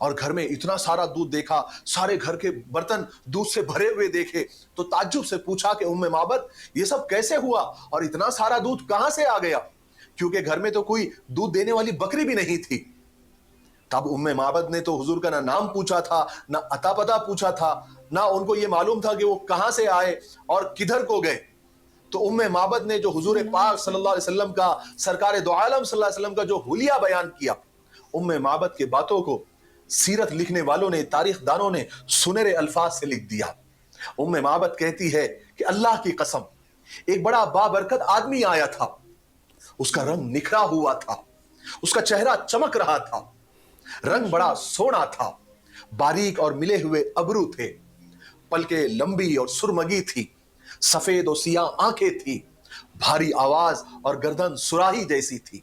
اور گھر میں اتنا سارا دودھ دیکھا, سارے گھر کے برتن دودھ سے بھرے ہوئے دیکھے, تو تعجب سے پوچھا کہ ام معبد یہ سب کیسے ہوا اور اتنا سارا دودھ کہاں سے آ گیا, کیونکہ گھر میں تو کوئی دودھ دینے والی بکری بھی نہیں تھی. تب ام معبد نے تو حضور کا نہ نام پوچھا تھا, نہ عطا پتہ پوچھا تھا, نہ ان کو یہ معلوم تھا کہ وہ کہاں سے آئے اور کدھر کو گئے. تو ام معبد نے جو حضور پاک صلی اللہ علیہ وسلم کا, سرکار دو عالم صلی اللہ علیہ وسلم کا جو حلیہ بیان کیا, ام معبد کے باتوں کو سیرت لکھنے والوں نے, تاریخ دانوں نے سنہرے الفاظ سے لکھ دیا. ام معبد کہتی ہے کہ اللہ کی قسم ایک بڑا بابرکت آدمی آیا تھا, اس کا رنگ نکھرا ہوا تھا, اس کا چہرہ چمک رہا تھا, رنگ بڑا سونا تھا, باریک اور ملے ہوئے ابرو تھے, پلکیں لمبی اور سرمگی تھی, سفید اور سیاہ آنکھیں تھی, بھاری آواز اور گردن سراہی جیسی تھی,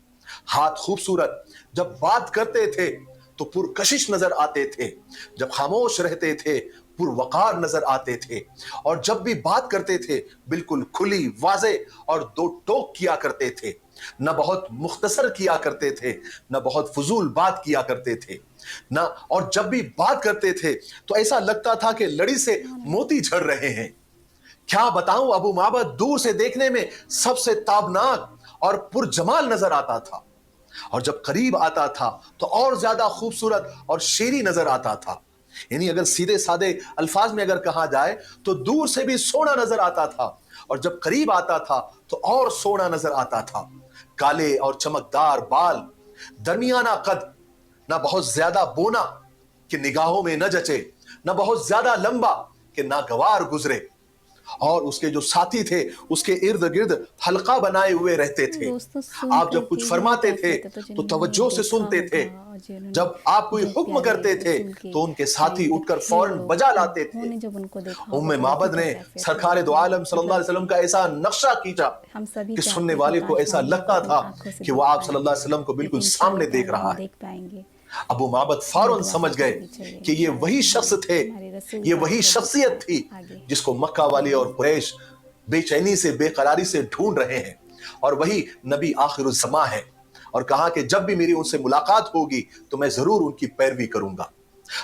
ہاتھ خوبصورت, جب بات کرتے تھے تو پرکشش نظر آتے تھے, جب خاموش رہتے تھے پروقار نظر آتے تھے, اور جب بھی بات کرتے تھے بالکل کھلی واضح اور دو ٹوک کیا کرتے تھے, نہ بہت مختصر کیا کرتے تھے, نہ بہت فضول بات کیا کرتے تھے, نہ, اور جب بھی بات کرتے تھے تو ایسا لگتا تھا کہ لڑی سے موتی جھڑ رہے ہیں. کیا بتاؤں, ابو معبد دور سے دیکھنے میں سب سے تابناک اور پرجمال نظر آتا تھا, اور جب قریب آتا تھا تو اور زیادہ خوبصورت اور شیریں نظر آتا تھا. یعنی اگر سیدھے سادے الفاظ میں اگر کہا جائے تو دور سے بھی سونا نظر آتا تھا, اور جب قریب آتا تھا تو اور سونا نظر آتا تھا. کالے اور چمکدار بال, درمیانہ قد, نہ بہت زیادہ بونا کہ نگاہوں میں نہ جچے, نہ بہت زیادہ لمبا کہ ناگوار گزرے, اور اس کے جو ساتھی تھے اس کے ارد گرد حلقہ بنائے ہوئے رہتے تھے. آپ جب کچھ فرماتے تھے تو توجہ سے سنتے تھے, جب آپ کوئی حکم کرتے تھے تو ان کے ساتھی اٹھ کر فوراً بجا لاتے تھے. ام معبد نے سرکار دو عالم صلی اللہ علیہ وسلم کا ایسا نقشہ کھینچا کہ سننے والے کو ایسا لگتا تھا کہ وہ آپ صلی اللہ علیہ وسلم کو بالکل سامنے دیکھ رہا ہے. ابو معبد فوراً سمجھ گئے کہ یہ وہی شخص تھے, یہ وہی شخصیت تھی جس کو مکہ والے اور قریش بے چینی سے, بے قراری سے ڈھونڈ رہے ہیں, اور وہی نبی آخر الزماں ہے. اور کہا کہ جب بھی میری ان سے ملاقات ہوگی تو میں ضرور ان کی پیروی کروں گا.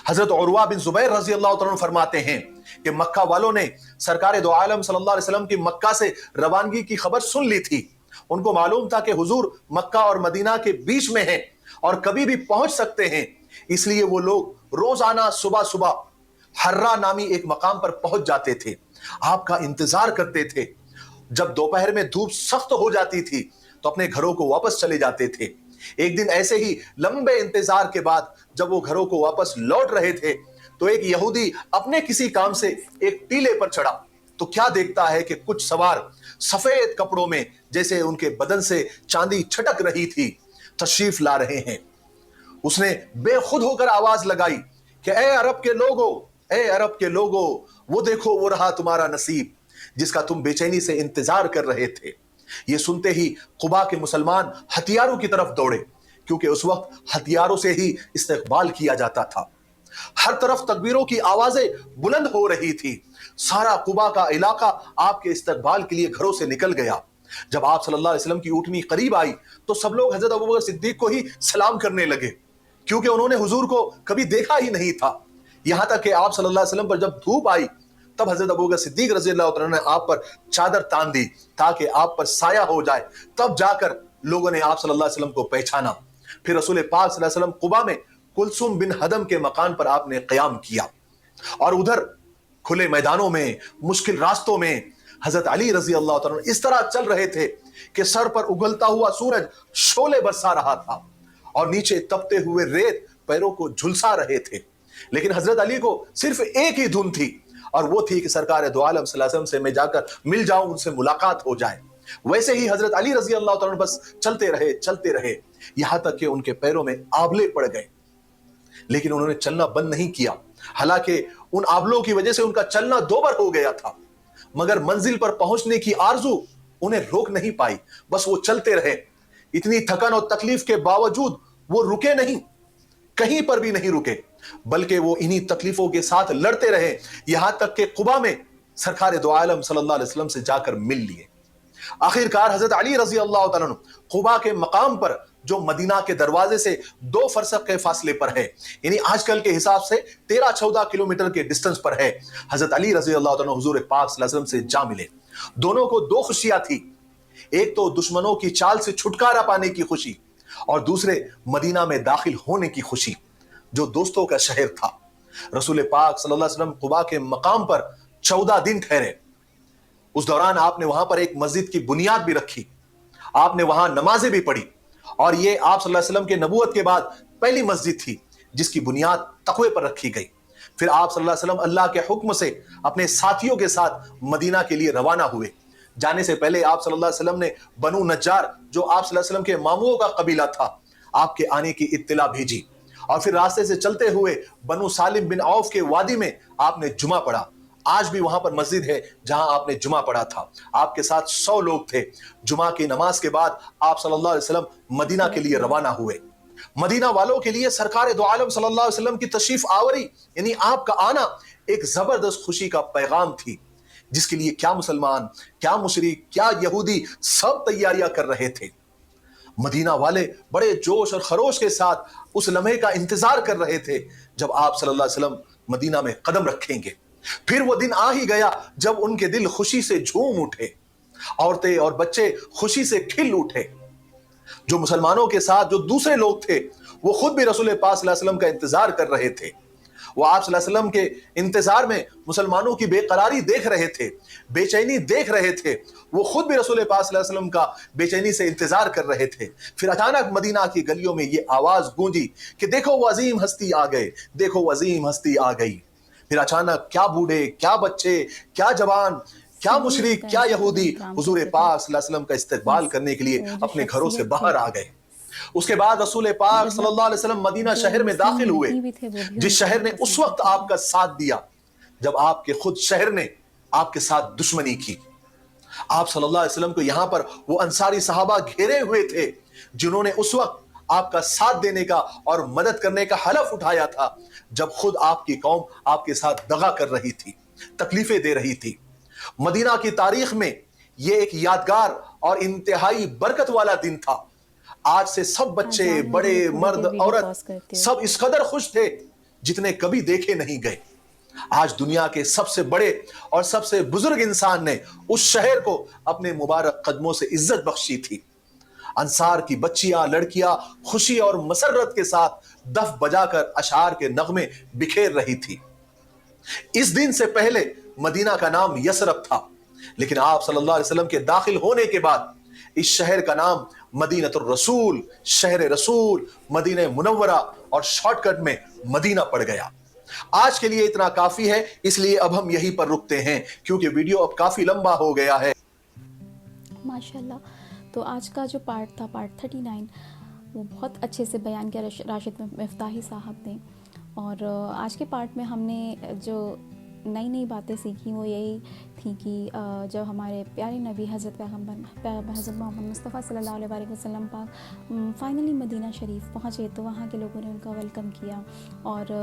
حضرت عروہ بن زبیر رضی اللہ تعالیٰ عنہ فرماتے ہیں کہ مکہ والوں نے سرکار دو عالم صلی اللہ علیہ وسلم کی مکہ سے روانگی کی خبر سن لی تھی. ان کو معلوم تھا کہ حضور مکہ اور مدینہ کے بیچ میں ہیں اور کبھی بھی پہنچ سکتے ہیں, اس لیے وہ لوگ روزانہ صبح صبح حرہ نامی ایک مقام پر پہنچ جاتے تھے, آپ کا انتظار کرتے تھے. جب دوپہر میں دھوپ سخت ہو جاتی تھی تو اپنے گھروں کو واپس چلے جاتے تھے. ایک دن ایسے ہی لمبے انتظار کے بعد جب وہ گھروں کو واپس لوٹ رہے تھے تو ایک یہودی اپنے کسی کام سے ایک ٹیلے پر چڑھا تو کیا دیکھتا ہے کہ کچھ سوار سفید کپڑوں میں, جیسے ان کے بدن سے چاندی چھٹک رہی تھی, تشریف لا رہے ہیں. اس نے بے خود ہو کر آواز لگائی کہ اے عرب کے لوگو, اے عرب کے لوگو, وہ دیکھو وہ رہا تمہارا نصیب جس کا تم بے چینی سے انتظار کر رہے تھے. یہ سنتے ہی قبا کے مسلمان ہتھیاروں کی طرف دوڑے, کیونکہ اس وقت ہتھیاروں سے ہی استقبال کیا جاتا تھا. ہر طرف تکبیروں کی آوازیں بلند ہو رہی تھی. سارا قبا کا علاقہ آپ کے استقبال کے لیے گھروں سے نکل گیا. جب آپ صلی اللہ علیہ وسلم کی اونٹنی قریب آئی تو سب لوگ حضرت ابوبکر صدیق کو ہی سلام کرنے لگے, کیونکہ انہوں نے حضور کو کبھی دیکھا ہی نہیں تھا. یہاں تک کہ آپ صلی اللہ علیہ وسلم پر جب دھوپ آئی تب حضرت ابوبکر صدیق رضی اللہ عنہ نے آپ پر چادر تان دی تاکہ آپ پر سایہ ہو جائے. تب جا کر لوگوں نے آپ صلی اللہ علیہ وسلم کو پہچانا. پھر رسول پاک صلی اللہ علیہ وسلم قبا میں کلثوم بن ہدم کے مکان پر آپ نے قیام کیا, اور ادھر کھلے میدانوں میں, مشکل راستوں میں حضرت علی رضی اللہ عنہ اس طرح چل رہے تھے کہ سر پر اگلتا ہوا سورج شعلے برسا رہا تھا اور نیچے تپتے ہوئے ریت پیروں کو جھلسا رہے تھے. لیکن حضرت علی کو صرف ایک ہی دھن تھی, اور وہ تھی کہ سرکار دو عالم صلی اللہ علیہ وسلم سے میں جا کر مل جاؤں, ان سے ملاقات ہو جائے. ویسے ہی حضرت علی رضی اللہ عنہ بس چلتے رہے یہاں تک کہ ان کے پیروں میں آبلے پڑ گئے, لیکن انہوں نے چلنا بند نہیں کیا. حالانکہ ان آبلوں کی وجہ سے ان کا چلنا دوبر ہو گیا تھا, مگر منزل پر پہنچنے کی آرزو انہیں روک نہیں پائی. بس وہ چلتے رہے. اتنی تھکن اور تکلیف کے باوجود وہ رکے نہیں, کہیں پر بھی نہیں رکے, بلکہ وہ انہی تکلیفوں کے ساتھ لڑتے رہے یہاں تک کہ قبا میں سرکار دو عالم صلی اللہ علیہ وسلم سے جا کر مل لیے. آخر کار حضرت علی رضی اللہ تعالیٰ عنہ قبا کے مقام پر جو مدینہ کے دروازے سے 2 فرسخ کے فاصلے پر ہے، یعنی آج کل کے حساب سے 13-14 کلومیٹر کے ڈسٹنس پر ہے، حضرت علی رضی اللہ عنہ حضور پاک صلی اللہ علیہ وسلم سے جا ملے۔ دونوں کو 2 خوشیاں تھی، ایک تو دشمنوں کی چال سے چھٹکارا پانے کی خوشی، اور دوسرے مدینہ میں داخل ہونے کی خوشی، جو دوستوں کا شہر تھا۔ رسول پاک صلی اللہ علیہ وسلم قباء کے مقام پر 14 دن ٹھہرے۔ اس دوران آپ نے وہاں پر ایک مسجد کی بنیاد بھی رکھی، آپ نے وہاں نمازیں بھی پڑھی، اور یہ آپ صلی اللہ علیہ وسلم کے نبوت کے بعد پہلی مسجد تھی جس کی بنیاد تقوی پر رکھی گئی۔ پھر آپ صلی اللہ علیہ وسلم اللہ کے حکم سے اپنے ساتھیوں کے ساتھ مدینہ کے لیے روانہ ہوئے۔ جانے سے پہلے آپ صلی اللہ علیہ وسلم نے بنو نجار، جو آپ صلی اللہ علیہ وسلم کے ماموں کا قبیلہ تھا، آپ کے آنے کی اطلاع بھیجی، اور پھر راستے سے چلتے ہوئے بنو سالم بن عوف کے وادی میں آپ نے جمعہ پڑھا۔ آج بھی وہاں پر مسجد ہے جہاں آپ نے جمعہ پڑھا تھا، آپ کے ساتھ 100 لوگ تھے۔ جمعہ کی نماز کے بعد آپ صلی اللہ علیہ وسلم مدینہ کے لیے روانہ ہوئے۔ مدینہ والوں کے لیے سرکار دو عالم صلی اللہ علیہ وسلم کی تشریف آوری، یعنی آپ کا آنا، ایک زبردست خوشی کا پیغام تھی، جس کے لیے کیا مسلمان، کیا مشرک، کیا یہودی سب تیاریاں کر رہے تھے۔ مدینہ والے بڑے جوش اور خروش کے ساتھ اس لمحے کا انتظار کر رہے تھے جب آپ صلی اللہ علیہ وسلم مدینہ میں قدم رکھیں گے۔ پھر وہ دن آ ہی گیا جب ان کے دل خوشی سے جھوم اٹھے، عورتیں اور بچے خوشی سے کھل اٹھے۔ جو مسلمانوں کے ساتھ جو دوسرے لوگ تھے، وہ خود بھی رسول پاک صلی اللہ علیہ وسلم کا انتظار کر رہے تھے۔ وہ آپ صلی اللہ علیہ وسلم کے انتظار میں مسلمانوں کی بے قراری دیکھ رہے تھے، بے چینی دیکھ رہے تھے۔ وہ خود بھی رسول پاک صلی اللہ علیہ وسلم کا بے چینی سے انتظار کر رہے تھے۔ پھر اچانک مدینہ کی گلیوں میں یہ آواز گونجی کہ دیکھو وہ عظیم ہستی آ گئے، دیکھو وہ عظیم ہستی آ گئی۔ پھر اچانک کیا بوڑھے، کیا بچے، کیا جوان، کیا مشرک، کیا یہودی حضور پاک صلی اللہ علیہ وسلم کا استقبال کرنے کے لیے اپنے گھروں سے باہر آ گئے۔ اس کے بعد رسول پاک صلی اللہ علیہ وسلم مدینہ شہر میں داخل ہوئے، جس شہر نے اس وقت آپ کا ساتھ دیا جب آپ کے خود شہر نے آپ کے ساتھ دشمنی کی۔ آپ صلی اللہ علیہ وسلم کو یہاں پر وہ انصاری صحابہ گھیرے ہوئے تھے جنہوں نے اس وقت آپ کا ساتھ دینے کا اور مدد کرنے کا حلف اٹھایا تھا، جب خود آپ کی قوم آپ کے ساتھ دغا کر رہی تھی، تکلیفیں دے رہی تھی۔ مدینہ کی تاریخ میں یہ ایک یادگار اور انتہائی برکت والا دن تھا۔ آج سے سب بچے، بڑے، مرد، عورت سب اس قدر خوش تھے جتنے کبھی دیکھے نہیں گئے۔ آج دنیا کے سب سے بڑے اور سب سے بزرگ انسان نے اس شہر کو اپنے مبارک قدموں سے عزت بخشی تھی۔ انصار کی بچیاں، لڑکیاں خوشی اور مسرت کے ساتھ دف بجا کر اشعار کے نغمے بکھیر رہی تھی۔ اس دن سے پہلے مدینہ کا نام یثرب تھا، لیکن آپ صلی اللہ علیہ وسلم کے داخل ہونے کے بعد اس شہر کا نام مدینہ الرسول، شہر رسول، مدینہ منورہ، اور شارٹ کٹ میں مدینہ پڑ گیا۔ آج کے لیے اتنا کافی ہے، اس لیے اب ہم یہیں پر رکتے ہیں کیونکہ ویڈیو اب کافی لمبا ہو گیا ہے۔ ماشاءاللہ۔ تو آج کا جو پارٹ تھا، پارٹ 39، وہ بہت اچھے سے بیان کیا راشد مفتاحی صاحب نے۔ اور آج کے پارٹ میں ہم نے جو نئی نئی باتیں سیکھی وہ یہی تھی کہ جب ہمارے پیارے نبی حضرت پیغمبر حضرت محمد مصطفیٰ صلی اللہ علیہ وسلم پاک فائنلی مدینہ شریف پہنچے تو وہاں کے لوگوں نے ان کا ویلکم کیا، اور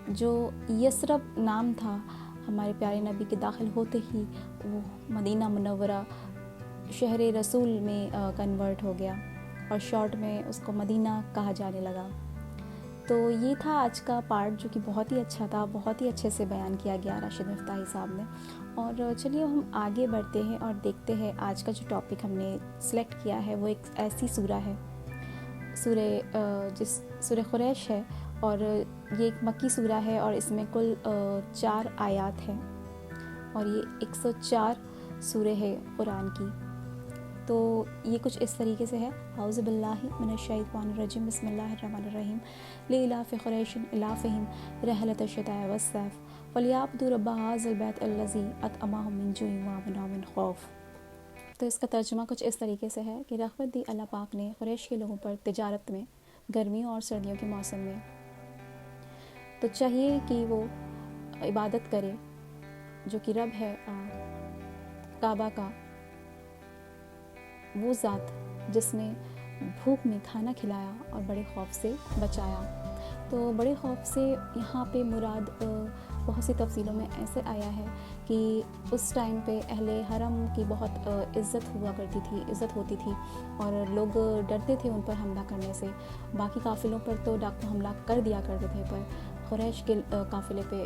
جو یثرب نام تھا ہمارے پیارے نبی کے داخل ہوتے ہی وہ مدینہ منورہ شہر رسول میں کنورٹ ہو گیا، اور شارٹ میں اس کو مدینہ کہا جانے لگا۔ تو یہ تھا آج کا پارٹ جو کہ بہت ہی اچھا تھا، بہت ہی اچھے سے بیان کیا گیا راشد مفتاحی صاحب نے۔ اور چلیے ہم آگے بڑھتے ہیں اور دیکھتے ہیں آج کا جو ٹاپک ہم نے سلیکٹ کیا ہے وہ ایک ایسی سورہ ہے، سورہ قریش ہے، اور یہ ایک مکی سورہ ہے، اور اس میں کل 4 آیات ہیں، اور یہ 104 سورہ ہے قرآن کی۔ تو یہ کچھ اس طریقے سے ہے: اعوذ باللہ من الشیطان الرجیم، بسم اللہ الرحمن الرحیم، لإلاف قریش إلافہم رحلۃ الشتاء والصیف فلیعبدوا رب ھذا البیت الذی اطعمہم من جوع وآمنہم من خوف۔ تو اس کا ترجمہ کچھ اس طریقے سے ہے کہ رغبت دی اللہ پاک نے قریش کے لوگوں پر تجارت میں، گرمیوں اور سردیوں کے موسم میں، تو چاہیے کہ وہ عبادت کرے جو کہ رب ہے کعبہ کا، وہ ذات جس نے بھوک میں کھانا کھلایا اور بڑے خوف سے بچایا۔ تو بڑے خوف سے یہاں پہ مراد بہت سی تفصیلوں میں ایسے آیا ہے کہ اس ٹائم پہ اہل حرم کی بہت عزت ہوا کرتی تھی، عزت ہوتی تھی، اور لوگ ڈرتے تھے ان پر حملہ کرنے سے. باقی قافلوں پر تو ڈاکو حملہ کر دیا کرتے تھے، پر قریش کے قافلے پہ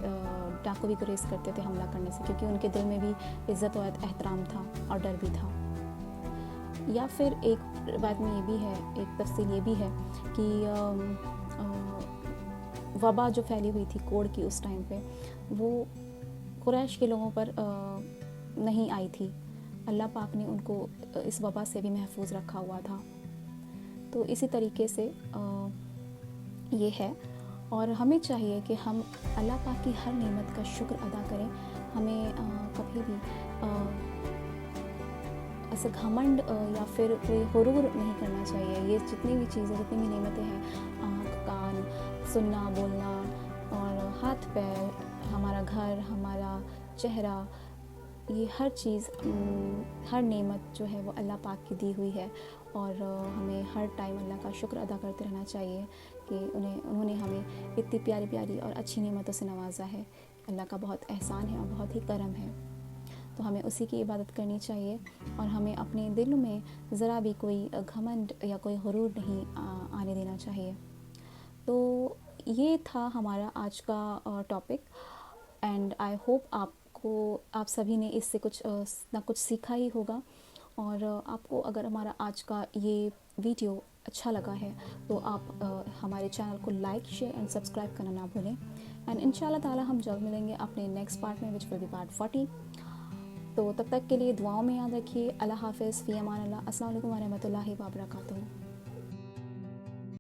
ڈاکو بھی گریز کرتے تھے حملہ کرنے سے، کیونکہ ان کے دل میں بھی عزت و احترام تھا اور ڈر بھی تھا. یا پھر ایک بات میں یہ بھی ہے، ایک تفصیل یہ بھی ہے کہ وبا جو پھیلی ہوئی تھی کوڑ کی اس ٹائم پہ، وہ قریش کے لوگوں پر نہیں آئی تھی. اللہ پاک نے ان کو اس وبا سے بھی محفوظ رکھا ہوا تھا. تو اسی طریقے سے یہ ہے، اور ہمیں چاہیے کہ ہم اللہ پاک کی ہر نعمت کا شکر ادا کریں. ہمیں کبھی بھی ایسے گھمنڈ یا پھر کوئی غرور نہیں کرنا چاہیے. یہ جتنی بھی چیزیں، جتنی بھی نعمتیں ہیں، آنکھ، کان، سننا، بولنا، اور ہاتھ پیر، ہمارا گھر، ہمارا چہرہ، یہ ہر چیز، ہر نعمت جو ہے وہ اللہ پاک کی دی ہوئی ہے، اور ہمیں ہر ٹائم اللہ کا شکر ادا کرتے رہنا چاہیے کہ انہوں نے ہمیں اتنی پیاری پیاری اور اچھی نعمتوں سے نوازا ہے. اللہ کا بہت احسان ہے اور بہت ہی کرم ہے. تو ہمیں اسی کی عبادت کرنی چاہیے، اور ہمیں اپنے دل میں ذرا بھی کوئی گھمنڈ یا کوئی غرور نہیں آنے دینا چاہیے. تو یہ تھا ہمارا آج کا ٹاپک، اینڈ آئی ہوپ آپ سبھی نے اس سے کچھ نہ کچھ سیکھا ہی ہوگا. اور آپ کو اگر ہمارا آج کا یہ ویڈیو اچھا لگا ہے تو آپ ہمارے چینل کو لائک، شیئر اینڈ سبسکرائب کرنا نہ بھولیں. اینڈ ان شاء اللہ تعالیٰ ہم جلد ملیں گے اپنے نیکسٹ پارٹ میں، وچ ول بی پارٹ 40. تو تب تک کے لیے دعاؤں میں یاد رکھیے. اللہ حافظ، فی امان اللہ. السلام علیکم ورحمۃ اللہ وبرکاتہ.